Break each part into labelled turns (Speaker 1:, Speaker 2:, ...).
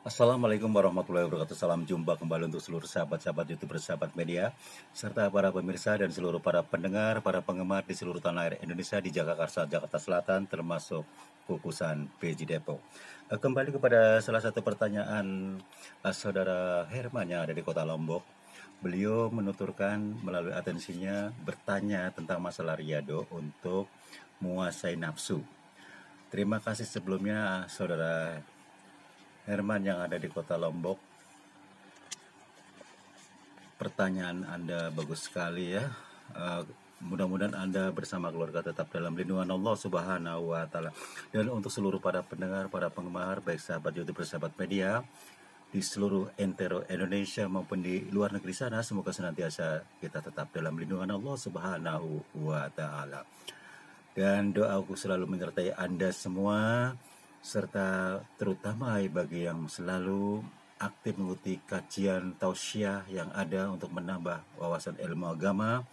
Speaker 1: Assalamualaikum warahmatullahi wabarakatuh. Salam jumpa kembali untuk seluruh sahabat-sahabat YouTube, bersahabat media, serta para pemirsa dan seluruh para pendengar, para penggemar di seluruh tanah air Indonesia, di Jagakarsa, Jakarta Selatan, termasuk Kukusan PJ Depok. Kembali kepada salah satu pertanyaan saudara Herman yang ada di kota Lombok. Beliau menuturkan melalui atensinya bertanya tentang masalah riado untuk menguasai nafsu. Terima kasih sebelumnya saudara Herman yang ada di kota Lombok. Pertanyaan Anda bagus sekali ya. Mudah-mudahan Anda bersama keluarga tetap dalam lindungan Allah Subhanahu wa Ta'ala. Dan untuk seluruh para pendengar, para penggemar, baik sahabat YouTube, sahabat media di seluruh entero Indonesia maupun di luar negeri sana, semoga senantiasa kita tetap dalam lindungan Allah Subhanahu wa Ta'ala. Dan doaku selalu menyertai Anda semua, serta terutama bagi yang selalu aktif mengikuti kajian tausiah yang ada untuk menambah wawasan ilmu agama,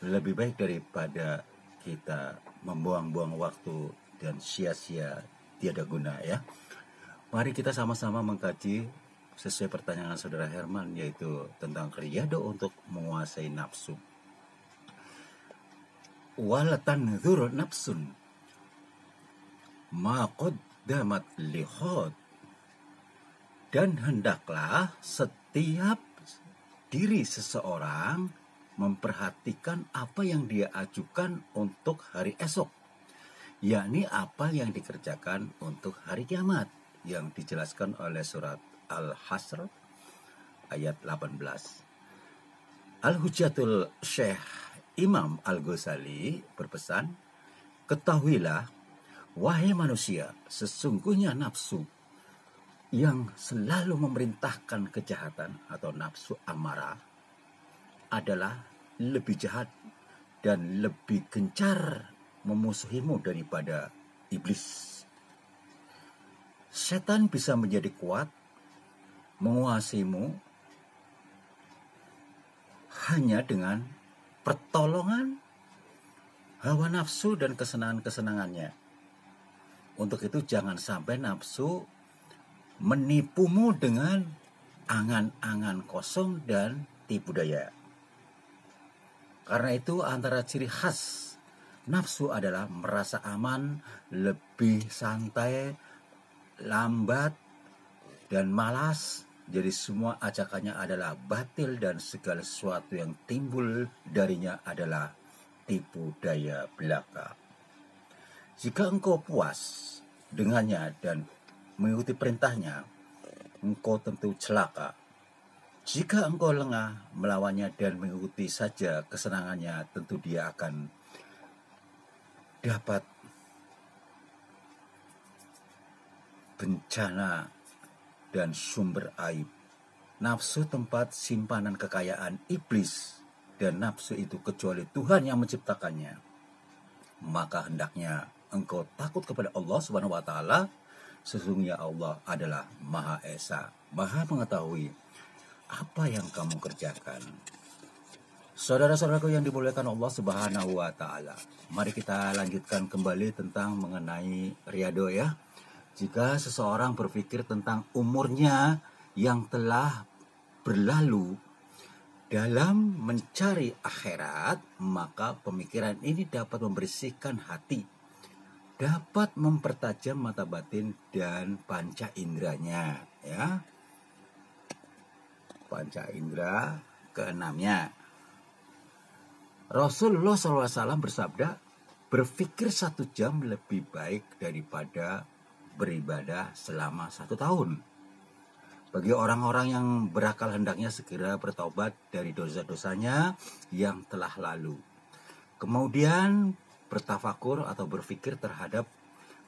Speaker 1: lebih baik daripada kita membuang-buang waktu dan sia-sia tiada guna ya. Mari kita sama-sama mengkaji sesuai pertanyaan saudara Herman, yaitu tentang riyado untuk menguasai nafsu. Wala tanzur nafsun ma qaddamat likhad, dan hendaklah setiap diri seseorang memperhatikan apa yang dia ajukan untuk hari esok, yakni apa yang dikerjakan untuk hari kiamat, yang dijelaskan oleh surat Al-Hasr ayat 18. Al-Hujjatul Syekh Imam Al-Ghazali berpesan, ketahuilah wahai manusia, sesungguhnya nafsu yang selalu memerintahkan kejahatan atau nafsu amarah adalah lebih jahat dan lebih gencar memusuhimu daripada iblis. Setan bisa menjadi kuat menguasaimu hanya dengan pertolongan hawa nafsu dan kesenangan-kesenangannya. Untuk itu jangan sampai nafsu menipumu dengan angan-angan kosong dan tipu daya. Karena itu antara ciri khas nafsu adalah merasa aman, lebih santai, lambat, dan malas. Jadi semua ajakannya adalah batil dan segala sesuatu yang timbul darinya adalah tipu daya belaka. Jika engkau puas dengannya dan mengikuti perintahnya, engkau tentu celaka. Jika engkau lengah melawannya dan mengikuti saja kesenangannya, tentu dia akan dapat bencana dan sumber aib. Nafsu tempat simpanan kekayaan iblis, dan nafsu itu kecuali Tuhan yang menciptakannya. Maka hendaknya engkau takut kepada Allah Subhanahu wa Ta'ala. Sesungguhnya Allah adalah Maha Esa, Maha mengetahui apa yang kamu kerjakan. Saudara-saudaraku yang dimuliakan Allah Subhanahu wa Ta'ala, mari kita lanjutkan kembali tentang mengenai riado ya. Jika seseorang berpikir tentang umurnya yang telah berlalu dalam mencari akhirat, maka pemikiran ini dapat membersihkan hati, dapat mempertajam mata batin dan panca inderanya ya. Panca indera keenamnya. Rasulullah SAW bersabda, berpikir 1 jam lebih baik daripada beribadah selama 1 tahun. Bagi orang-orang yang berakal hendaknya segera bertaubat dari dosa-dosanya yang telah lalu. Kemudian bertafakur atau berpikir terhadap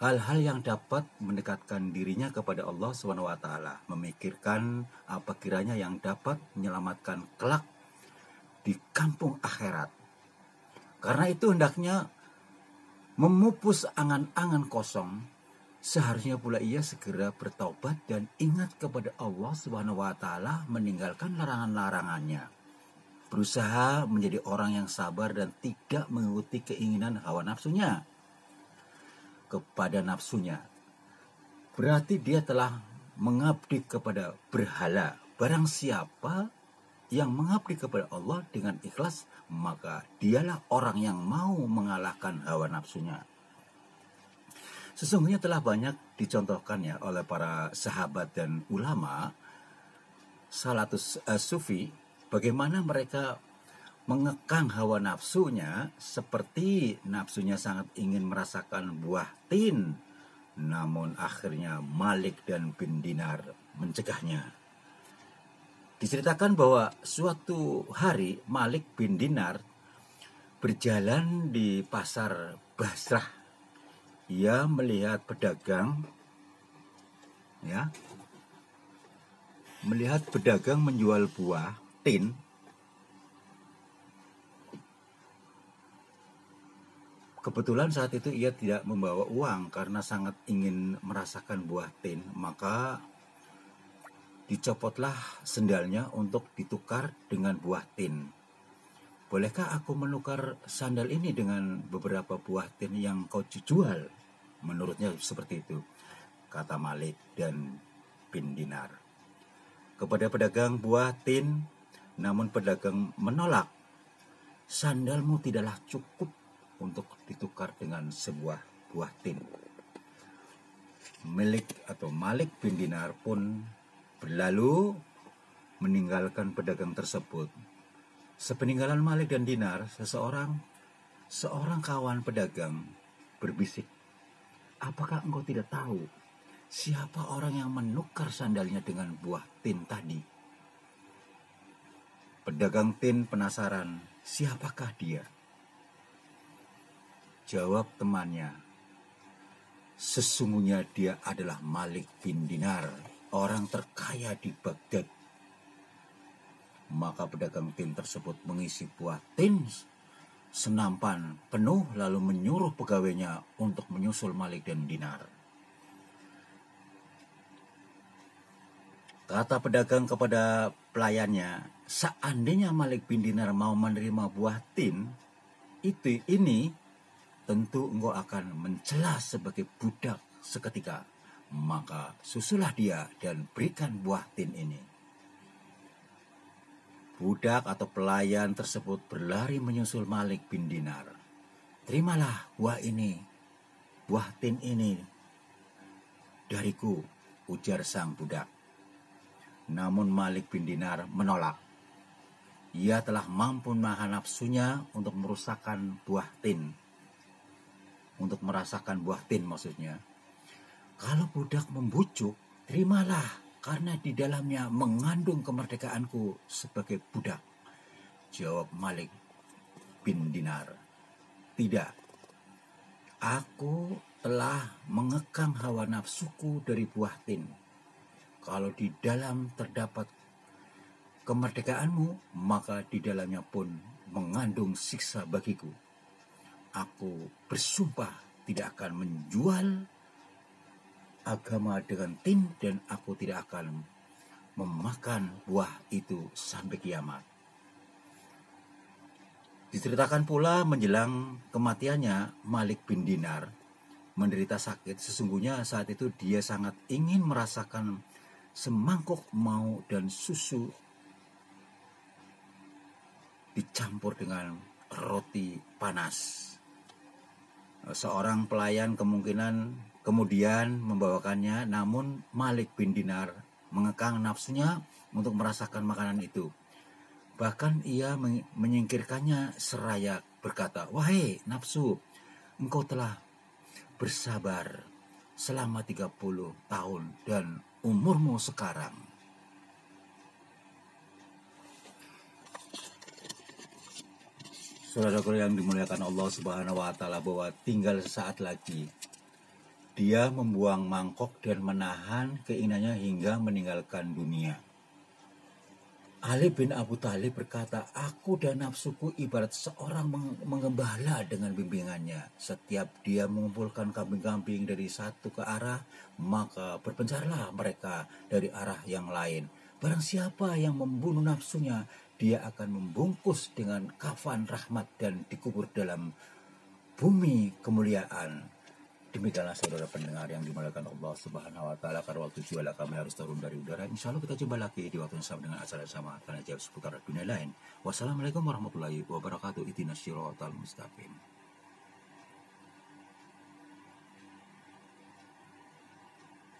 Speaker 1: hal-hal yang dapat mendekatkan dirinya kepada Allah SWT, memikirkan apa kiranya yang dapat menyelamatkan kelak di kampung akhirat. Karena itu hendaknya memupus angan-angan kosong. Seharusnya pula ia segera bertaubat dan ingat kepada Allah SWT, meninggalkan larangan-larangannya. Berusaha menjadi orang yang sabar dan tidak mengikuti keinginan hawa nafsunya kepada nafsunya. Berarti dia telah mengabdi kepada berhala. Barang siapa yang mengabdi kepada Allah dengan ikhlas, maka dialah orang yang mau mengalahkan hawa nafsunya. Sesungguhnya telah banyak dicontohkan ya oleh para sahabat dan ulama salatus sufi, bagaimana mereka mengekang hawa nafsunya, seperti nafsunya sangat ingin merasakan buah tin, namun akhirnya Malik dan bin Dinar mencegahnya. Diceritakan bahwa suatu hari Malik bin Dinar berjalan di pasar Basrah. Ia melihat pedagang menjual buah tin. Kebetulan saat itu ia tidak membawa uang karena sangat ingin merasakan buah tin, maka dicopotlah sendalnya untuk ditukar dengan buah tin. Bolehkah aku menukar sandal ini dengan beberapa buah tin yang kau jual? Menurutnya seperti itu, kata Malik dan bin Dinar kepada pedagang buah tin. Namun pedagang menolak. Sandalmu tidaklah cukup untuk ditukar dengan sebuah buah tin. Malik bin Dinar pun berlalu meninggalkan pedagang tersebut. Sepeninggalan Malik dan Dinar, seorang kawan pedagang berbisik, apakah engkau tidak tahu siapa orang yang menukar sandalnya dengan buah tin tadi? Pedagang tin penasaran, siapakah dia? Jawab temannya, sesungguhnya dia adalah Malik bin Dinar, orang terkaya di Baghdad. Maka pedagang tin tersebut mengisi buah tin senampan penuh lalu menyuruh pegawainya untuk menyusul Malik dan Dinar. Kata pedagang kepada pelayannya, seandainya Malik bin Dinar mau menerima buah tin ini, tentu engkau akan mencela sebagai budak seketika. Maka susulah dia dan berikan buah tin ini. Budak atau pelayan tersebut berlari menyusul Malik bin Dinar. Terimalah buah tin ini dariku, ujar sang budak. Namun Malik bin Dinar menolak. Ia telah mampu menahan nafsunya untuk merasakan buah tin maksudnya. Kalau budak membujuk, terimalah, karena di dalamnya mengandung kemerdekaanku sebagai budak. Jawab Malik bin Dinar, tidak. Aku telah mengekang hawa nafsuku dari buah tin. Kalau di dalam terdapat kemerdekaanmu, maka di dalamnya pun mengandung siksa bagiku. Aku bersumpah tidak akan menjual agama dengan tin, dan aku tidak akan memakan buah itu sampai kiamat. Diceritakan pula menjelang kematiannya, Malik bin Dinar menderita sakit. Sesungguhnya saat itu dia sangat ingin merasakan semangkuk mau dan susu dicampur dengan roti panas. Seorang pelayan kemudian membawakannya, namun Malik bin Dinar mengekang nafsunya untuk merasakan makanan itu. Bahkan ia menyingkirkannya seraya berkata, wahai nafsu, engkau telah bersabar selama 30 tahun dan umurmu sekarang. Saudara-saudara yang dimuliakan Allah Subhanahu wa Ta'ala, bahwa tinggal sesaat lagi dia membuang mangkok dan menahan keinginannya hingga meninggalkan dunia. Ali bin Abu Thalib berkata, aku dan nafsuku ibarat seorang menggembala dengan bimbingannya. Setiap dia mengumpulkan kambing-kambing dari satu ke arah, maka berpencarlah mereka dari arah yang lain. Barang siapa yang membunuh nafsunya, dia akan membungkus dengan kafan rahmat dan dikubur dalam bumi kemuliaan. Demikianlah saudara pendengar yang dimuliakan Allah Subhanahu wa taala, karena waktu juga kami harus turun dari udara. Insya Allah kita jumpa lagi di waktu yang sama dengan acara yang sama karena jawab seputar dunia lain. Wassalamualaikum warahmatullahi wabarakatuh. Ihdinas siratal mustaqim.